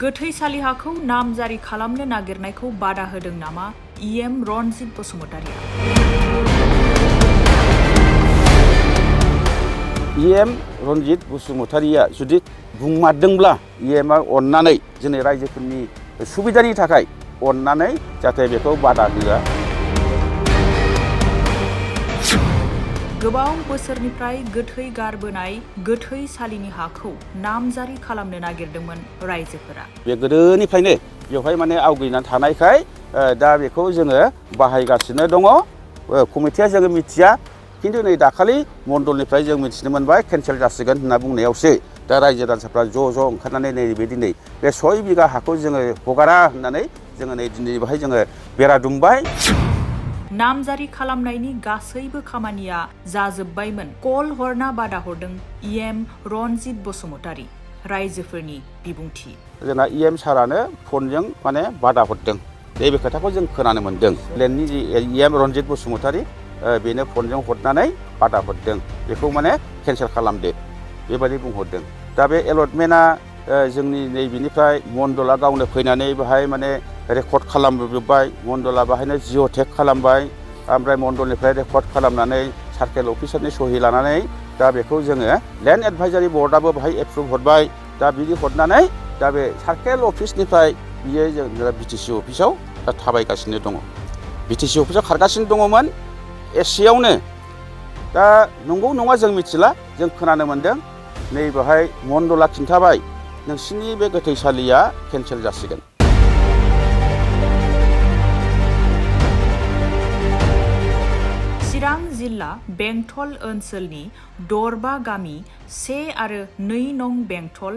गोथैसालि हाखौ नामजारि खालामनो नागिरनायखौ बादा होदों नामा इएम रनजित बसुमतारिया? इएम रनजित बसुमतारिया जुदि बुंमारदोंब्ला इएमआ अननानै जोंनि रायजोफोरनि सुबिदानि थाखाय अननानै जाहाथे बेखौ बादा होआ। गोबां बोसोरनिफ्राय गोथै गारबोनाय गोथैसालिनि हाखौ नामजारि खालामनो नागिरदोंमोन रायजोफोरा। बे गोदोनिफ्रायनो बेवहाय माने आवग्रिनानै थानायखाय दा बेखौ जोङो बाहायगासिनो दङ। कमिटिया जोङो मिथिया, खिन्थु नै दाखालि मण्डलनिफ्राय जों मिथिनो मोनबाय केन्सेल जासिगोन होनना बुंनायावसो दा रायजो राजाफ्रा ज' ओंखारनानै नैबे दिनै बे 6 बिगा हाखौ जोङो हगारा होननानै जोङो नै दिनै बेहाय जोङो बेरा दुमबाय। नामजारि खालामनायनि गासैबो खामानिया जाजोब्बायमोन कल हरना बादा हरदों इएम रनजित बसुमतारि। रायजोफोरनि बिबुंथि। जोंना इएम सारानो फनजों माने बादा हरदों। बे खोथाखौ जों खोनानो मोनदों। लेन्डनि जि इएम रनजित बसुमतारि बेनो फनजों हरनानै बादा हरदों, बेखौ माने केन्सेल खालामदो बेबायदि बुंहरदों। दा बे एलटमेन्टआ जोंनि नैबेनिफ्राय मण्डला गावनो फैनानै बेहाय माने रेकर्ड खालामजोब्बाय। मण्डला बाहायनो जिअ'टेग खालामबाय, ओमफ्राय मण्डलनिफ्राय रेकर्ड खालामनानै सार्केल अफिसारनि सहि लानानै दा बेखौ जोङो लेन्ड एडभाइजारि बर्डआबो बाहाय एप्रुभ हरबाय। दा बिदि हरनानै दा बे सार्केल अफिसनिफ्राय बियो जों बिटिसि अफिसाव दा थाबायगासिनो दङ। बिटिसि अफिसाव खारगासिनो दङमोन एसेयावनो। दा नंगौ नङा जों मिथिला, जों खोनानो मोनदों नै बेहाय मण्डला खिन्थाबाय नोंसिनि बे गोथैसालिया केन्सेल जासिगोन। चिरां जिल्ला बेंटल ओनसोलनि दरबा गामि 1 आरो 2 नं बेंटल,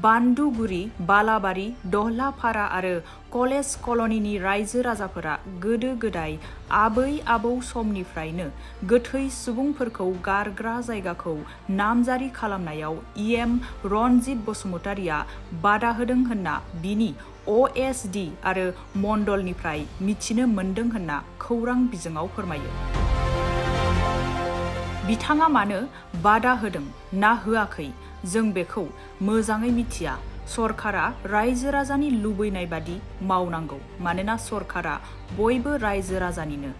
बान्दुगुरि, बालाबारि, दहलाफारा आरो कलेज कल'निनि रायजो राजाफोरा गोदो गोदाय आबै आबौ समनिफ्रायनो गोथै सुबुंफोरखौ गारग्रा जायगाखौ नामजारि खालामनायाव इएम रनजित बसुमतारिया बादा होदों होनना बिनि अएसडि आरो मण्डलनिफ्राय मिथिनो मोन्दों होनना खौरां बिजोङाव फोरमायो। बिथाङा मानो बादा होदों ना होआखै जों बेखौ मोजाङै मिथिया। सरकारा रायजो राजानि लुबैनाय बादि मावनांगौ, मानोना सरकारा बयबो रायजो राजानिनो।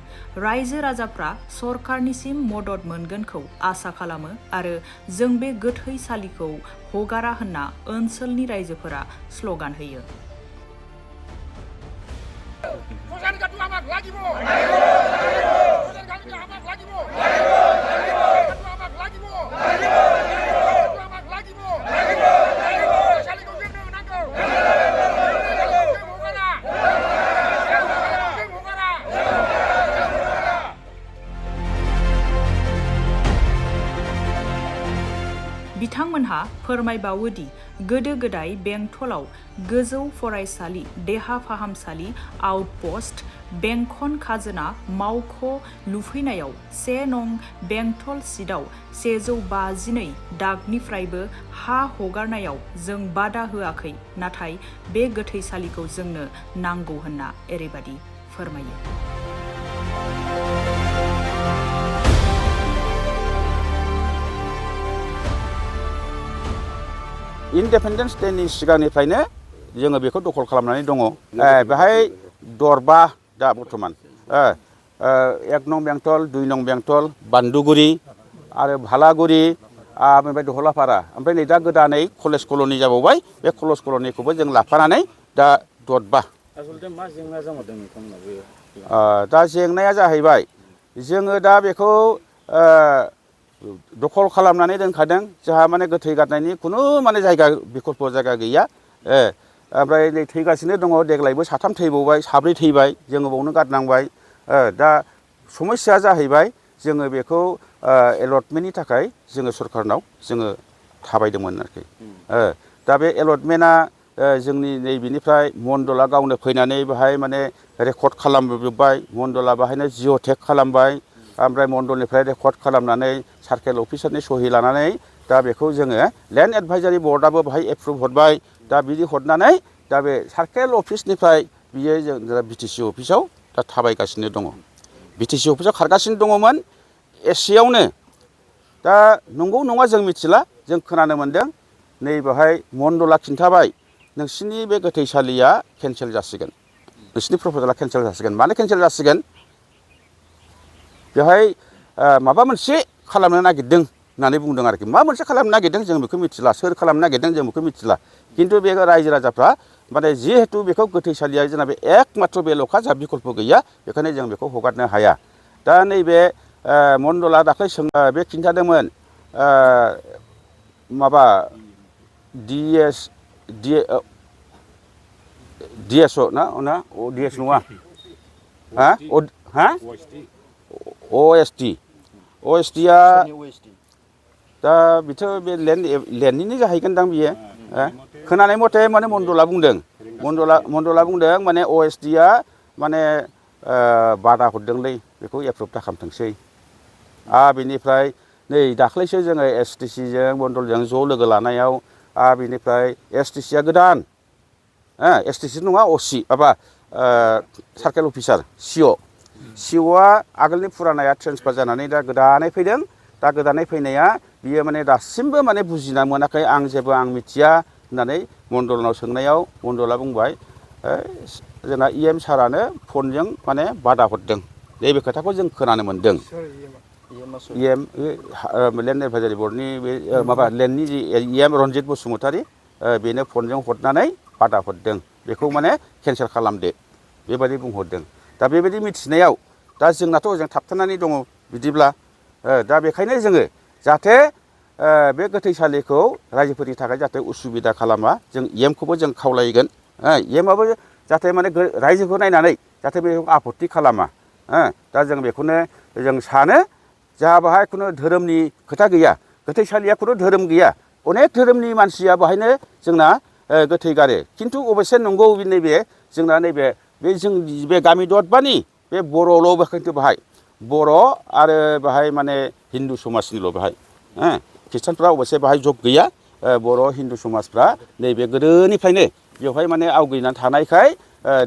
रायजो राजाफ्रा सरकारनिसिम मदद मोनगोनखौ आसा खालामो आरो जों बे गोथैसालिखौ हगारा होनना ओनसोलनि रायजोफोरा स्ल'गान होयो। बिथांमोनहा फोरमायबावोदि गोदो गोदाय बेंटलाव गोजौ फरायसालि, देहा फाहामसालि, आउटपस्ट, बेंखन खाजोना मावख' लुफैनायाव 1 नं बेंटल सिटआव 152 दागनिफ्रायबो हा हगारनायाव जों बादा होआखै, नाथाय बे गोथैसालिखौ जोंनो नांगौ होनना एरैबादि फोरमायो। इन्डिपेन्डेन्स डेनि सिगांनिफ्रायनो जोङो बेखौ दखल खालामनानै दङ। बेहाय दरबा दा बर्थमान 1 नं बेंटल, 2 नं बेंटल, बान्दुगुरि आरो भालागुरि, ओमफ्राय दहलाफारा, ओमफ्राय नै दा गोदानै कलेज कल'नि जाबावबाय। बे कलेज कल'निखौबो जों लाफानानै दा दरबा। आसलथे मा जेंना जामारदों नोंथांमोनाबो? दा जेंनाया जाहैबाय जोङो दा बेखौ दखल खालामनानै दोनखादों। जोंहा माने गोथै गारनायनि खुनु माने जायगा बिकल्प जायगा गैया। ओमफ्राय नै थैगासिनो दङ, देग्लायबो 3 थैबावबाय, 4 थैबाय, जोङो बावनो गारनांबाय। दा समस्याया जाहैबाय जोङो बेखौ एलटमेन्टनि थाखाय जोङो सरकारनाव जोङो थाबायदोंमोन आरोखि। दा बे एलटमेन्टआ जोंनि नैबेनिफ्राय मण्डला गावनो फैनानै बेहाय माने रेकर्ड खालामजोब्बाय। मण्डला बाहायनो जिअ'टेग खालामबाय, ओमफ्राय मण्डलनिफ्राय रेकर्ड खालामनानै सार्केल अफिसारनि सहि लानानै दा बेखौ जोङो लेन्ड एडभाइजारि बर्डआबो बाहाय एप्रुभ हरबाय। दा बिदि हरनानै दा बे सार्केल अफिसनिफ्राय बियो जों बिटिसि अफिसाव दा थाबायगासिनो दङ। बिटिसि अफिसाव खारगासिनो दङमोन एसेयावनो। दा नंगौ नङा जों मिथिला, जों खोनानो मोनदों नै बेहाय मण्डला खिन्थाबाय नोंसिनि बे गोथैसालिया केन्सेल जासिगोन नोंसिनि प्रप'जाला केन्सेल जासिगोन मानो केन्सेल जासिगोन बेवहाय माबा मोनसे खालामनो नागिरदों होननानै बुंदों आरोखि मा मोनसे खालामनो नागिरदों जों बेखौ मिथिला सोर खालामनो नागिरदों जों बेखौ मिथिला खिन्थु बे रायजो राजाफ्रा माने जिहेतु बेखौ गोथैसालिया जोंना बे एकमात्र बेल'खा जोंहा बिकल्प गैया बेखायनो जों बेखौ हगारनो हाया दा नैबे मण्डला दाख्लै बे खिन्थादोंमोन माबा DSO ना DS नङा हा OSTया दा बिथ' बे लेन्डनिनो जाहैगोनदां बियो खोनानाय मथे माने मण्डला बुंदों माने OSTया माने बादा हरदोंलै बेखौ एप्रुभ दाखालामथोंसै बेनिफ्राय नै दाख्लैसो जोङो STCजों मण्डलजों ज' लोगो लानायाव बेनिफ्राय STCया गोदान STC नङा OC माबा सार्केल अफिसार COआ आगोलनि फुरानाया ट्रेन्सफार जानानै दा गोदानै फैदों दा गोदानै फैनाया बियो माने दासिमबो माने बुजिना मोनाखै आं मिथिया होननानै मण्डलनाव सोंनायाव मण्डला बुंबाय जोंना EM सारानो फनजों माने बादा हरदों नैबे खोथाखौ जों खोनानो मोन्दों EM लेन्ड एडभाइजारि बर्डनि बे माबा लेन्डनि जि EM रन्जित बसुमतारी बेनो फनजों हरनानै बादा हरदों बेखौ माने केन्सेल खालामदो बेबायदि बुंहरदों दा बेबायदि मिथिनायाव दा जोंनाथ' ओजों थाबथानानै दङ बिदिब्ला दा बेखायनो जोङो जाहाथे बे गोथैसालिखौ रायजोफोरनि थाखाय जाहाथे उसुबिदा खालामा जों EMखौबो जों खावलायगोन EMआबो जाहाथे माने रायजोखौ नायनानै जाहाथे बेखौ आपत्ति खालामा दा जों बेखौनो जों सानो जाहा बाहाय खुनु धोरोमनि खोथा गैया गोथैसालिया खुनु धोरोम गैया अनेक धोरोमनि मानसिया बाहायनो जोंना गोथै गारो खिन्थु अबयसे नंगौ नैबे जोंना नैबे जों बे गामि दरबानि बे बर'ल' खिन्थु बाहाय बर' आरो बाहाय माने हिन्दु समाजनिल' बाहाय ख्रिस्टानफ्रा अबयसे बाहाय जब गैया बर' हिन्दु समाजफ्रा नैबे गोदोनिफ्रायनो बेवहाय माने आवगायनानै थानायखाय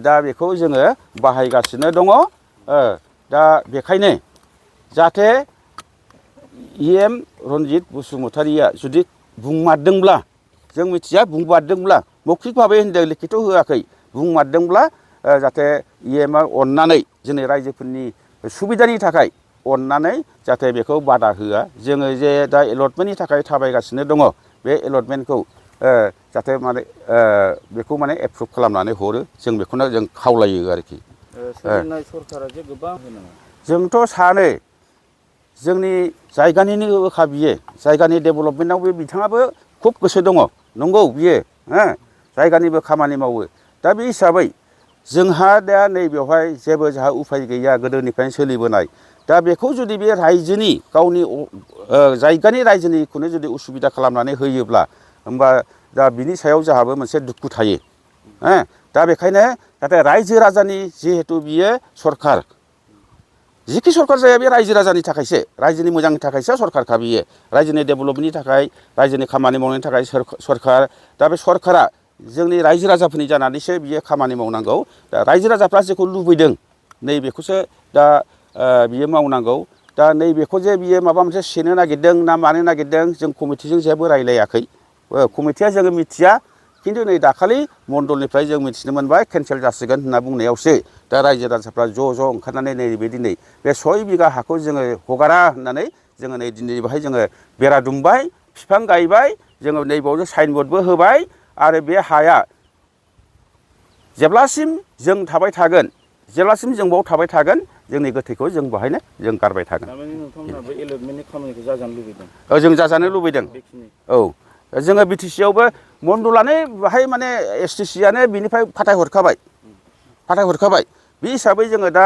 दा बेखौ जोङो बाहायगासिनो दङ दा बेखायनो जाहाथे EM रन्जित बसुमतारीया जुदि बुंमारदोंब्ला जों मिथिया बुंमारदोंब्ला मौखिक भाबै होनदों लिखित होआखै बुंमारदोंब्ला जाहाथे EMआ अननानै जोंनि रायजोफोरनि सुबिदानि थाखाय अननानै जाहाथे बेखौ बादा होआ जोङो जे दा एलटमेन्टनि थाखाय थाबायगासिनो दङ बे एलटमेन्टखौ जाहाथे माने बेखौ माने एप्रुभ खालामनानै हरो जों बेखौनो जों खावलायो आरोखि सरकारा जे गोबां जोंथ' सानो जोंनि जायगानिनोखा बियो जायगानि डेभेलपमेन्टआव बे बिथाङाबो खुब गोसो दङ नंगौ बियो जायगानिबो खामानि मावो दा बे हिसाबै जोंहा दा नैबेवहाय जेबो जोंहा उफाय गैया गोदोनिफ्रायनो सोलिबोनाय दा बेखौ जुदि बे रायजोनि गावनि जायगानि रायजोनिखौनो जुदि उसुबिदा खालामनानै होयोब्ला होमबा दा बिनि सायाव जोंहाबो मोनसे दुखु थायो दा बेखायनो जाहाथे रायजो राजानि जिहेतु बियो सरखार जिखि सरखार जाया बे रायजो राजानि थाखायसो रायजोनि मोजांनि थाखायसो सरखारखा बियो रायजोनि डेभेलपमेन्टनि थाखाय रायजोनि खामानि मावनायनि थाखाय सरखार दा बे सरखारा जोंनि रायजो राजाफोरनि जानानैसो बियो खामानि मावनांगौ दा रायजो राजाफ्रा जेखौ लुबैदों नैबेखौसो दा बियो मावनांगौ दा नैबेखौ जे बियो माबा मोनसे सेनो नागिरदों ना मानो नागिरदों जों कमिटिजों जेबो रायलायाखै कमिटिया जोङो मिथिया खिन्थु नै दाखालि मण्डलनिफ्राय जों मिथिनो मोनबाय केन्सेल जासिगोन होनना बुंनायावसो दा रायजो राजाफ्रा ज' ओंखारनानै नैबे दिनै बे 6 बिगा हाखौ जोङो हगारा होननानै जोङो नै दिनै बाहाय जोङो बेरा दुमबाय बिफां गायबाय जोङो नैबावजों साइनबर्डबो होबाय आरो बे हाया जेब्लासिम जों थाबाय थागोन जेब्लासिम जों बाव थाबाय थागोन जोंनि गोथैखौ जों बाहायनो जों गारबाय थागोन नोंथांमोनहाबो एलटमेन्टनि खामानिखौ जाजानो लुबैदों जों जाजानो लुबैदों जोङो बिटिसिआवबो मण्डलानो बाहाय माने STCआनो बिनिफ्राय फाथायहरखाबाय बे हिसाबै जोङो दा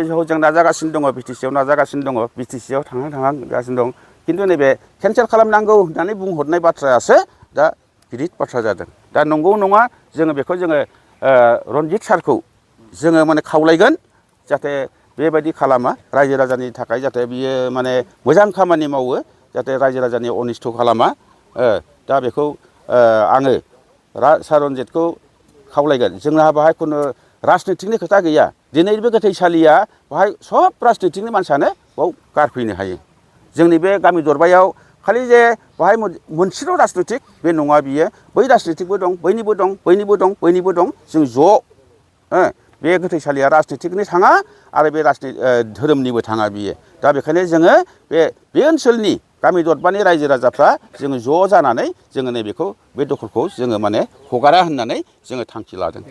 जों नाजागासिनो दङ बिटिसिआव नाजागासिनो दङ बिटिसिआव थांगासिनो दं खिन्थु नैबे केन्सेल खालामनांगौ होननानै बुंहरनाय बाथ्रायासो दा गिदिर बाथ्रा जादों दा नंगौ नङा जोङो बेखौ जोङो रन्जित सारखौ जोङो माने खावलायगोन जाहाथे बेबायदि खालामा रायजो राजानि थाखाय जाहाथे बियो माने मोजां खामानि मावो जाहाथे रायजो राजानि अनिस्थ' खालामा दा बेखौ आङो सार रन्जितखौ खावलायगोन जोंहा बाहाय खुनु राजनितिकनि खोथा गैया दिनै बे गोथैसालिया बाहाय सब राजनितिकनि मानसियानो बाव गारफैनो हायो जोंनि बे गामि दरबायाव खालि जे बाहाय मोनसेल' राजनितिक बे नङा बियो बै राजनितिकबो दं बैनिबो दं बैनिबो दं बैनिबो दं जों ज' बे गोथैसालिया राजनितिकनि थाङा आरो बे धोरोमनिबो थाङा बियो दा बेखायनो जोङो बे ओनसोलनि गामि दरबानि रायजो राजाफ्रा जोङो ज' जानानै जोङो नैबेखौ बे दखलखौ जोङो माने हगारा होननानै जोङो थांखि लादों